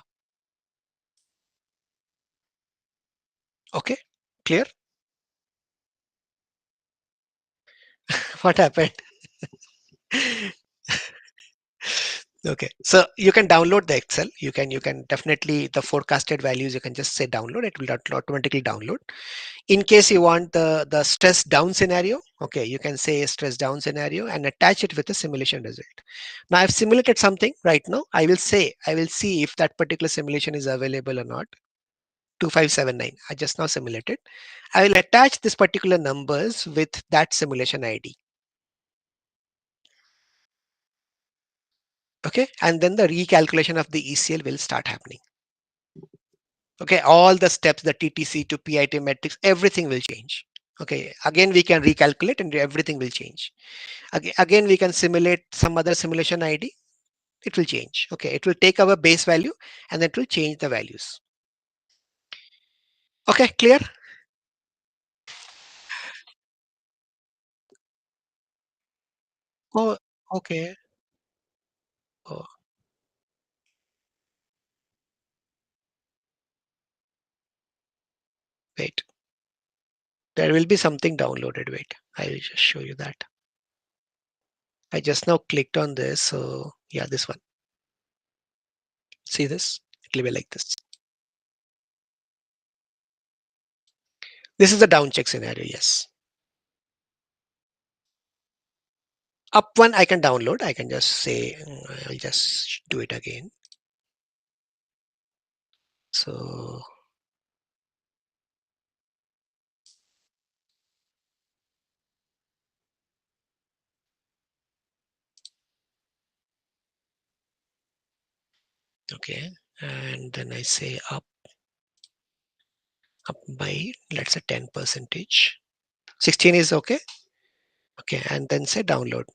Okay. Clear? What happened? Okay, so you can download the Excel. You can definitely the forecasted values. You can just say download. It will automatically download. In case you want the stress down scenario, okay, you can say stress down scenario and attach it with a simulation result. Now I've simulated something right now. I will see if that particular simulation is available or not. 2579. I just now simulated. I will attach this particular numbers with that simulation ID. Okay, and then the recalculation of the ECL will start happening. Okay, all the steps, the TTC to PIT metrics, everything will change. Okay, again we can recalculate and everything will change. Again we can simulate some other simulation ID. It will change. Okay, it will take our base value and then it will change the values. Okay, clear? Oh, okay. Oh, wait. There will be something downloaded. Wait, I will just show you that. I just now clicked on this. So yeah, this one. See this? It will be like this. This is the down check scenario. Yes. Up one I can download. I can just say, I'll just do it again. So, okay. And then I say up by, let's say 10 percentage. 16 is okay. Okay. And then say download.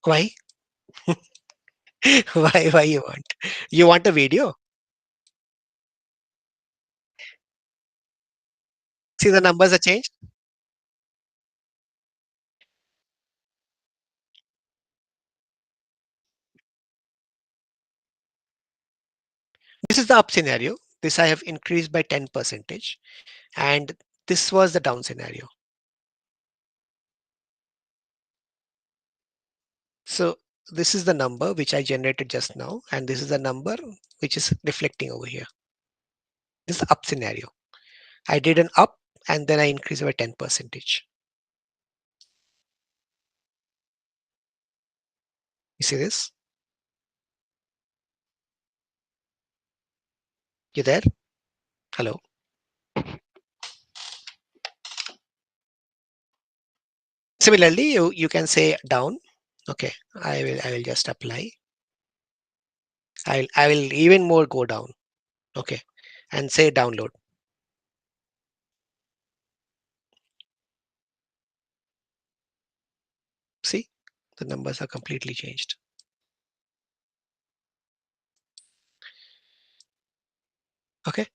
Why? Why you want a video? See the numbers are changed. This is the up scenario. This I have increased by 10 percentage, and this was the down scenario. So this is the number which I generated just now, and this is the number which is reflecting over here. This is the up scenario. I did an up and then I increased by 10 percentage. You see this? You there? Hello. Similarly, you can say down. Okay, I will just apply. I will even more go down. Okay, and say download. See, the numbers are completely changed. Okay,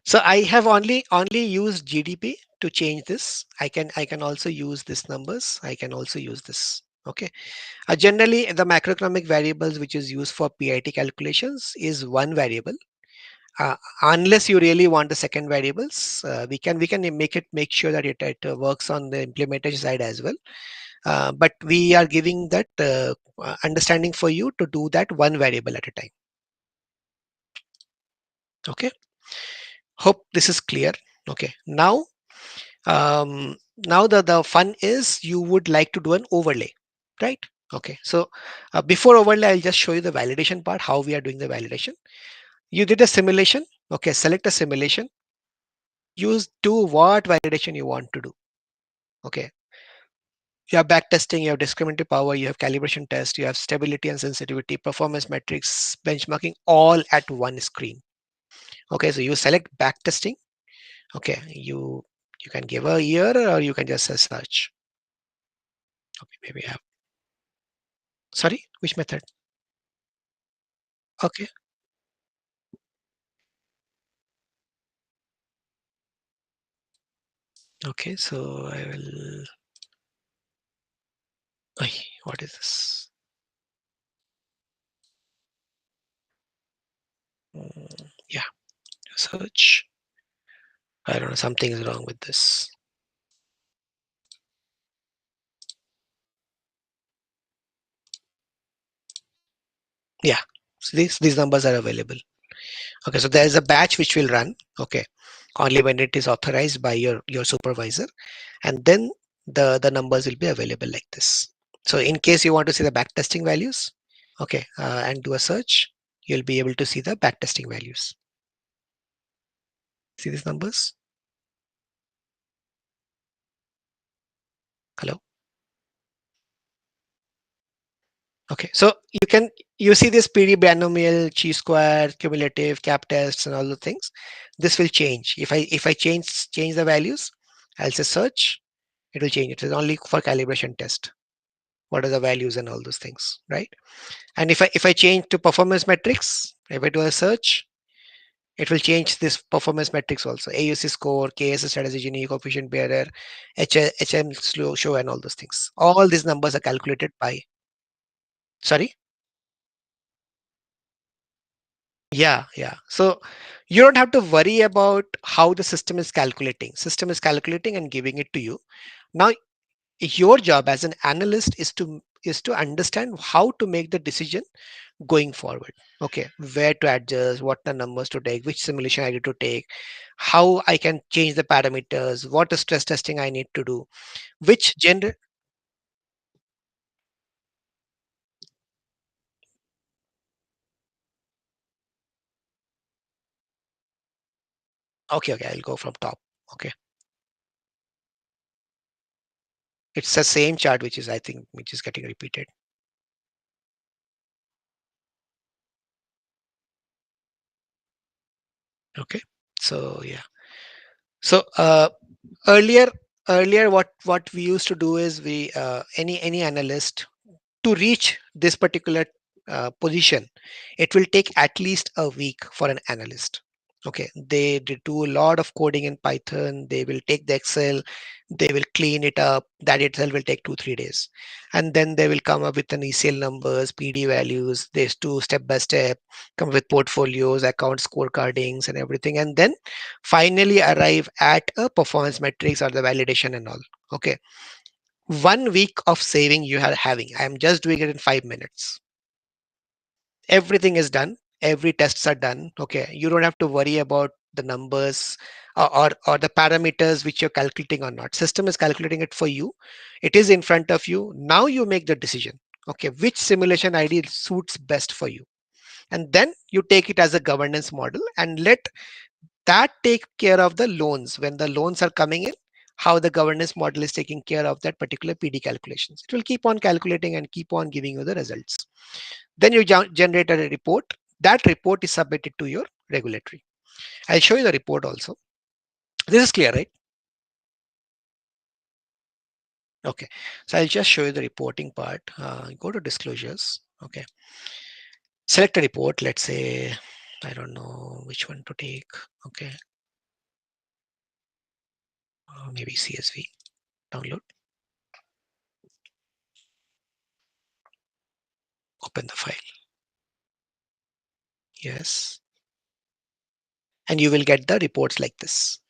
so I have only used GDP to change this. I can also use this numbers. I can also use this. Okay. Generally, the macroeconomic variables which is used for PIT calculations is one variable. Unless you really want the second variables, we can make sure that it works on the implementation side as well. But we are giving that understanding for you to do that one variable at a time. Okay. Hope this is clear. Okay. Now the fun is you would like to do an overlay, right? Okay. So before overlay, I'll just show you the validation part, how we are doing the validation. You did a simulation. Okay. Select a simulation. Use do what validation you want to do. Okay. You have back testing, you have discriminative power, you have calibration test, you have stability and sensitivity, performance metrics, benchmarking, all at one screen. Okay. So you select back testing. Okay. You can give a year or you can just search. Okay. Maybe I have, sorry, which method? Okay. Okay. So I will, ay, what is this? Yeah. Search. I don't know. Something is wrong with this. Yeah. So these numbers are available. Okay, so there is a batch which will run. Okay, only when it is authorized by your supervisor, and then the numbers will be available like this. So in case you want to see the backtesting values, okay, and do a search, you'll be able to see the backtesting values. See these numbers? Hello. Okay, so you see this PD binomial, chi-square, cumulative, cap tests, and all the things. This will change if I change the values. I'll say search. It will change. It is only for calibration test. What are the values and all those things, right? And if I change to performance metrics, if I do a search, it will change this performance metrics also. AUC score, KS strategy, Gini, coefficient bearer, HM slow show, and all those things. All these numbers are calculated by. Sorry. Yeah. So you don't have to worry about how the system is calculating. System is calculating and giving it to you. Now your job as an analyst is to understand how to make the decision going forward. Okay, where to adjust, what the numbers to take, which simulation I need to take, how I can change the parameters, what stress testing I need to do, which gender. Okay, I'll go from top. Okay, it's the same chart which is, I think, which is getting repeated. Okay, so yeah. So earlier earlier what we used to do is we any analyst to reach this particular position, it will take at least a week for an analyst. Okay, they do a lot of coding in Python. They will take the Excel, they will clean it up. That itself will take 2 3 days, and then they will come up with an ECL numbers, PD values. They do step by step, come with portfolios, account scorecardings, and everything, and then finally arrive at a performance metrics or the validation and all. Okay, 1 week of saving you are having. I am just doing it in 5 minutes. Everything is done, every tests are done. Okay, you don't have to worry about the numbers or the parameters which you're calculating or not. System is calculating it for you. It is in front of you. Now you make the decision, okay, which simulation ID suits best for you, and then you take it as a governance model and let that take care of the loans when the loans are coming in, how the governance model is taking care of that particular PD calculations. It will keep on calculating and keep on giving you the results. Then you generate a report. That report is submitted to your regulatory. I'll show you the report also. This is clear, right? Okay. So I'll just show you the reporting part. Go to disclosures. Okay. Select a report. Let's say, I don't know which one to take. Okay. Maybe CSV. Download. Open the file. Yes. And you will get the reports like this.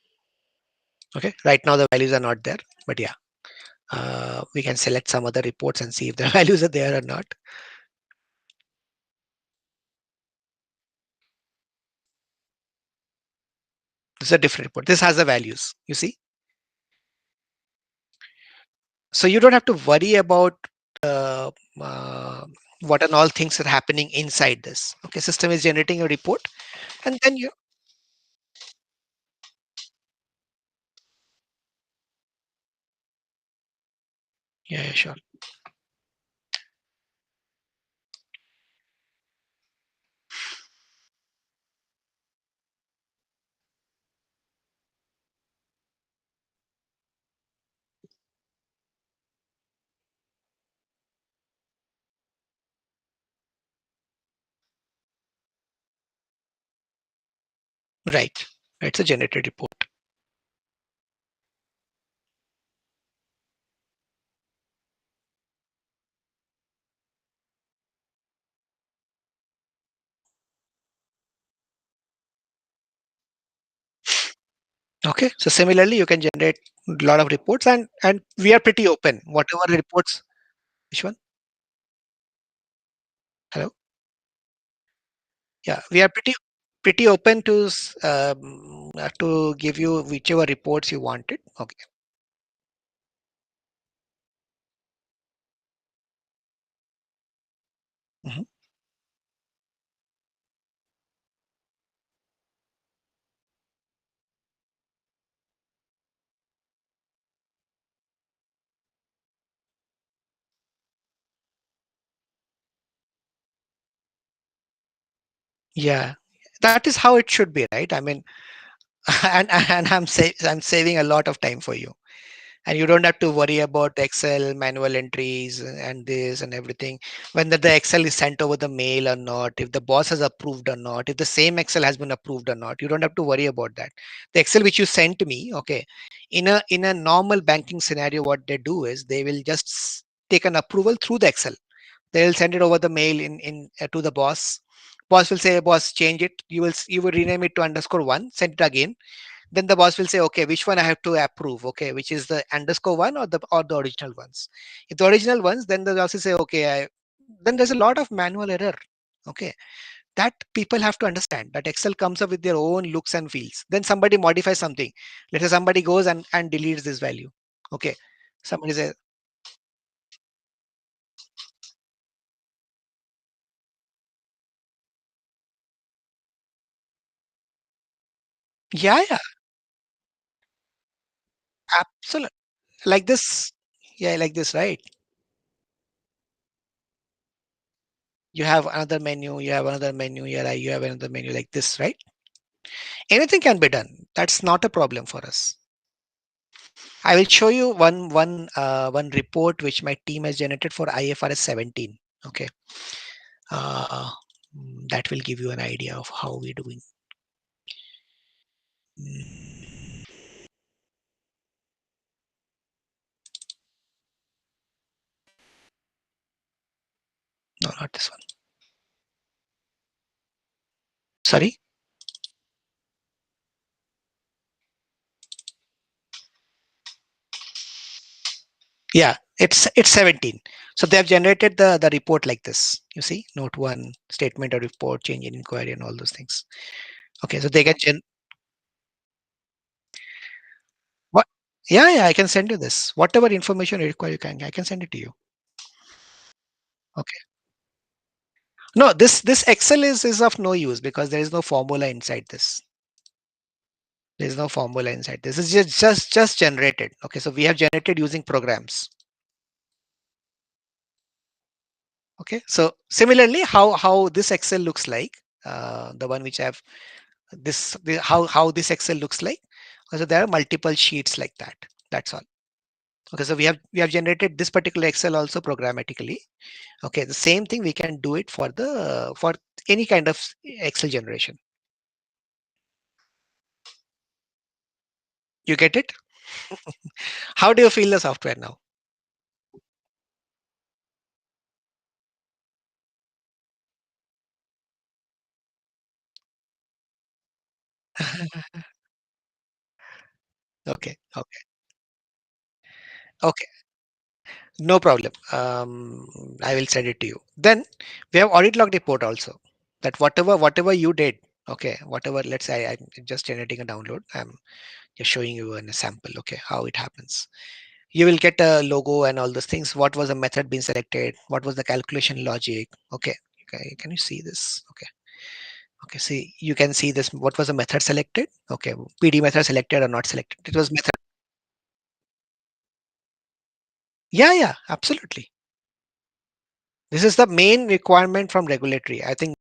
Okay. Right now the values are not there, but yeah, we can select some other reports and see if the values are there or not. This is a different report. This has the values. You see. So you don't have to worry about uh, uh, what and all things are happening inside this. Okay, system is generating a report, and then you, yeah, yeah, sure, right. It's a generated report. Okay, so similarly, you can generate a lot of reports, and we are pretty open. Whatever reports, which one? Hello, yeah, we are pretty open to to give you whichever reports you wanted. Okay. Mhm. Yeah, that is how it should be, right? I mean, and I'm saving a lot of time for you, and you don't have to worry about Excel manual entries and this and everything, when the Excel is sent over the mail or not, if the boss has approved or not, if the same Excel has been approved or not. You don't have to worry about that. The Excel which you sent to me, okay, in a normal banking scenario, what they do is they will just take an approval through the Excel. They will send it over the mail in to the boss. Boss will say, boss, change it. You will rename it to underscore one, send it again. Then the boss will say, okay, which one I have to approve? Okay, which is the underscore one or the original ones? If the original ones, then the boss will say, okay, then there's a lot of manual error. Okay, that people have to understand that Excel comes up with their own looks and feels. Then somebody modifies something. Let's say somebody goes and deletes this value. Okay, somebody says, yeah, yeah, absolutely, like this, yeah, like this, right? You have another menu, you have another menu here, you have another menu like this, right? Anything can be done. That's not a problem for us. I will show you one report which my team has generated for IFRS 17. Okay, uh, that will give you an idea of how we're doing. No, not this one. Sorry. Yeah, it's 17. So they have generated the report like this. You see, note one, statement or report, change in inquiry, and all those things. Okay, so they get what? Yeah, yeah, I can send you this. Whatever information you require, I can send it to you. Okay. No, this Excel is of no use because there is no formula inside this. There is no formula inside this. It's just generated. Okay, so we have generated using programs. Okay, so similarly, how this Excel looks like, the one which I have how this Excel looks like. So there are multiple sheets like that. That's all. Okay, so we have generated this particular Excel also programmatically. Okay, the same thing we can do it for any kind of Excel generation. You get it? How do you feel the software now? Okay, okay, okay. No problem. I will send it to you. Then we have audit log report also. That whatever you did, okay, whatever. Let's say I'm just generating a download. I'm just showing you in a sample. Okay, how it happens. You will get a logo and all those things. What was the method being selected? What was the calculation logic? Okay, okay. Can you see this? Okay, okay. See, you can see this. What was the method selected? Okay, PD method selected or not selected? It was method. Yeah, yeah, absolutely. This is the main requirement from regulatory. I think